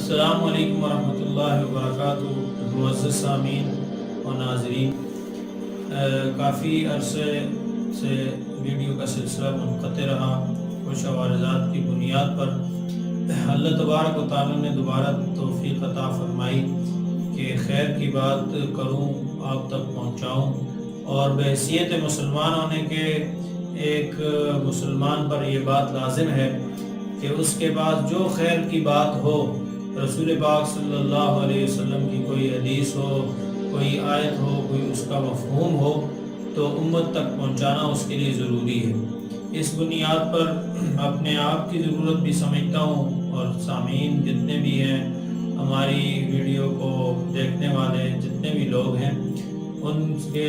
السلام علیکم ورحمۃ اللہ وبرکاتہ۔ معزز سامعین و ناظرین، کافی عرصے سے ویڈیو کا سلسلہ منقطع رہا۔ کچھ عوارضات کی بنیاد پر اللہ تبارک و تعالی نے دوبارہ توفیق عطا فرمائی کہ خیر کی بات کروں، آپ تک پہنچاؤں، اور بحیثیت مسلمان ہونے کے ایک مسلمان پر یہ بات لازم ہے کہ اس کے بعد جو خیر کی بات ہو، رسول پاک صلی اللہ علیہ وسلم کی کوئی حدیث ہو، کوئی آیت ہو، کوئی اس کا مفہوم ہو، تو امت تک پہنچانا اس کے لیے ضروری ہے۔ اس بنیاد پر اپنے آپ کی ضرورت بھی سمجھتا ہوں، اور سامعین جتنے بھی ہیں، ہماری ویڈیو کو دیکھنے والے جتنے بھی لوگ ہیں، ان کے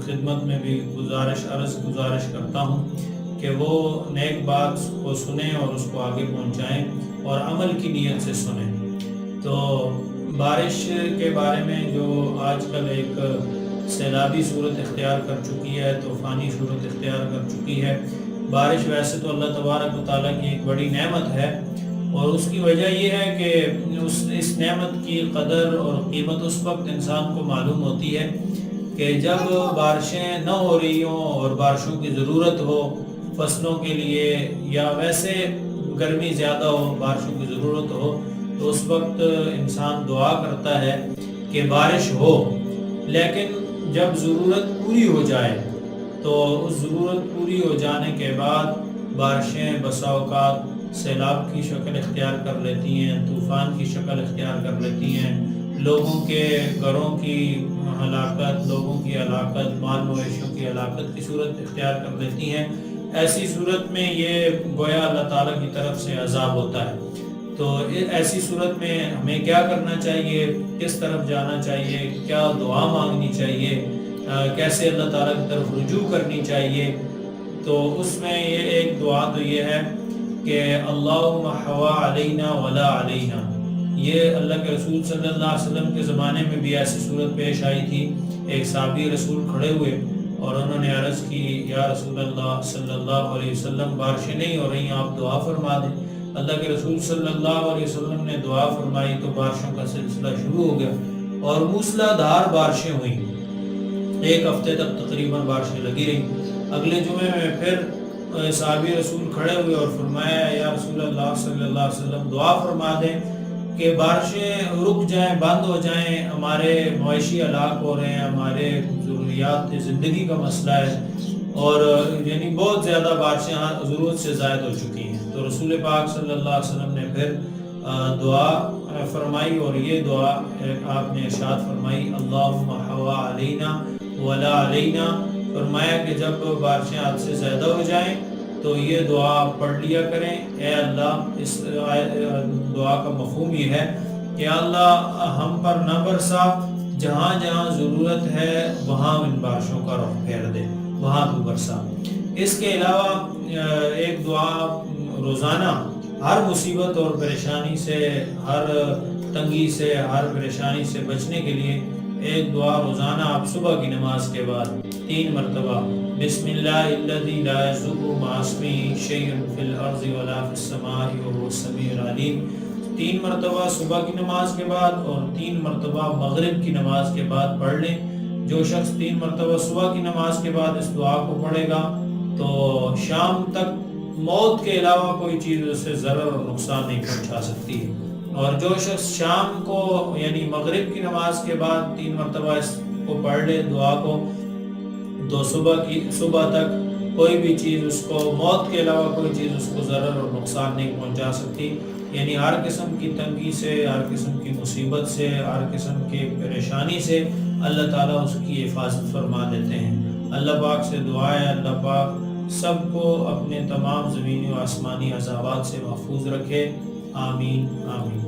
خدمت میں بھی گزارش کرتا ہوں کہ وہ نیک بات کو سنیں اور اس کو آگے پہنچائیں اور عمل کی نیت سے سنیں۔ تو بارش کے بارے میں جو آج کل ایک سیلابی صورت اختیار کر چکی ہے، طوفانی صورت اختیار کر چکی ہے، بارش ویسے تو اللہ تبارک و تعالیٰ کی ایک بڑی نعمت ہے، اور اس کی وجہ یہ ہے کہ اس نعمت کی قدر اور قیمت اس وقت انسان کو معلوم ہوتی ہے کہ جب بارشیں نہ ہو رہی ہوں اور بارشوں کی ضرورت ہو فصلوں کے لیے، یا ویسے گرمی زیادہ ہو، بارشوں کی ضرورت ہو، تو اس وقت انسان دعا کرتا ہے کہ بارش ہو۔ لیکن جب ضرورت پوری ہو جائے تو اس ضرورت پوری ہو جانے کے بعد بارشیں بسا اوقات سیلاب کی شکل اختیار کر لیتی ہیں، طوفان کی شکل اختیار کر لیتی ہیں، لوگوں کے گھروں کی ہلاکت، لوگوں کی ہلاکت، مال مویشیوں کی ہلاکت کی صورت اختیار کر لیتی ہیں۔ ایسی صورت میں یہ گویا اللہ تعالیٰ کی طرف سے عذاب ہوتا ہے۔ تو ایسی صورت میں ہمیں کیا کرنا چاہیے، کس طرف جانا چاہیے، کیا دعا مانگنی چاہیے، کیسے اللہ تعالیٰ کی طرف رجوع کرنی چاہیے؟ تو اس میں یہ ایک دعا تو یہ ہے کہ اللہم حوا علینا ولا علینا۔ یہ اللہ کے رسول صلی اللہ علیہ وسلم کے زمانے میں بھی ایسی صورت پیش آئی تھی۔ ایک صحابی رسول کھڑے ہوئے اور انہوں نے عرض کی، یا رسول اللہ صلی اللہ علیہ وسلم، بارشیں نہیں ہو رہی ہیں، آپ دعا فرما دیں۔ اللہ کے رسول صلی اللہ علیہ وسلم نے دعا فرمائی تو بارشوں کا سلسلہ شروع ہو گیا، اور موسلا دھار بارشیں ہوئیں، ایک ہفتے تک تقریباً بارشیں لگی رہیں۔ اگلے جمعے میں پھر صحابی رسول کھڑے ہوئے اور فرمایا، یا رسول اللہ صلی اللہ علیہ وسلم، دعا فرما دیں کہ بارشیں رک جائیں، بند ہو جائیں، ہمارے مویشی ہلاک ہو رہے ہیں، ہمارے ضروریات زندگی کا مسئلہ ہے، اور یعنی بہت زیادہ بارشیں ضرورت سے زائد ہو چکی ہیں۔ تو رسول پاک صلی اللہ علیہ وسلم نے پھر دعا فرمائی، اور یہ دعا آپ نے ارشاد فرمائی، اللہم حوا علینا ولا علینا۔ فرمایا کہ جب بارشیں حد سے زیادہ ہو جائیں تو یہ دعا پڑھ لیا کریں، اے اللہ۔ اس دعا کا مفہوم یہ ہے کہ اللہ ہم پر نہ برسا، جہاں جہاں ضرورت ہے وہاں ان بارشوں کا رخ پھیر دے، وہاں تو برسا۔ اس کے علاوہ ایک دعا روزانہ ہر مصیبت اور پریشانی سے، ہر تنگی سے، ہر پریشانی سے بچنے کے لیے ایک دعا روزانہ آپ صبح کی نماز کے بعد 3 مرتبہ بسم اللہ الذی لا یضر مع اسمہ شیء فی الارض ولا فی السماء وهو السمیع العلیم، 3 مرتبہ صبح کی نماز کے بعد اور 3 مرتبہ مغرب کی نماز کے بعد پڑھ لیں۔ جو شخص 3 مرتبہ صبح کی نماز کے بعد اس دعا کو پڑھے گا تو شام تک موت کے علاوہ کوئی چیز اسے ضرر اور نقصان نہیں پہنچا سکتی ہے۔ اور جو شخص شام کو یعنی مغرب کی نماز کے بعد 3 مرتبہ اس کو پڑھ لے دعا کو، تو صبح تک کوئی بھی چیز اس کو، موت کے علاوہ کوئی چیز اس کو ضرر اور نقصان نہیں پہنچا سکتی۔ یعنی ہر قسم کی تنگی سے، ہر قسم کی مصیبت سے، ہر قسم کی پریشانی سے اللہ تعالیٰ اس کی حفاظت فرما دیتے ہیں۔ اللہ پاک سے دعا ہے اللہ پاک سب کو اپنے تمام زمینی و آسمانی عذابات سے محفوظ رکھے، آمین آمین۔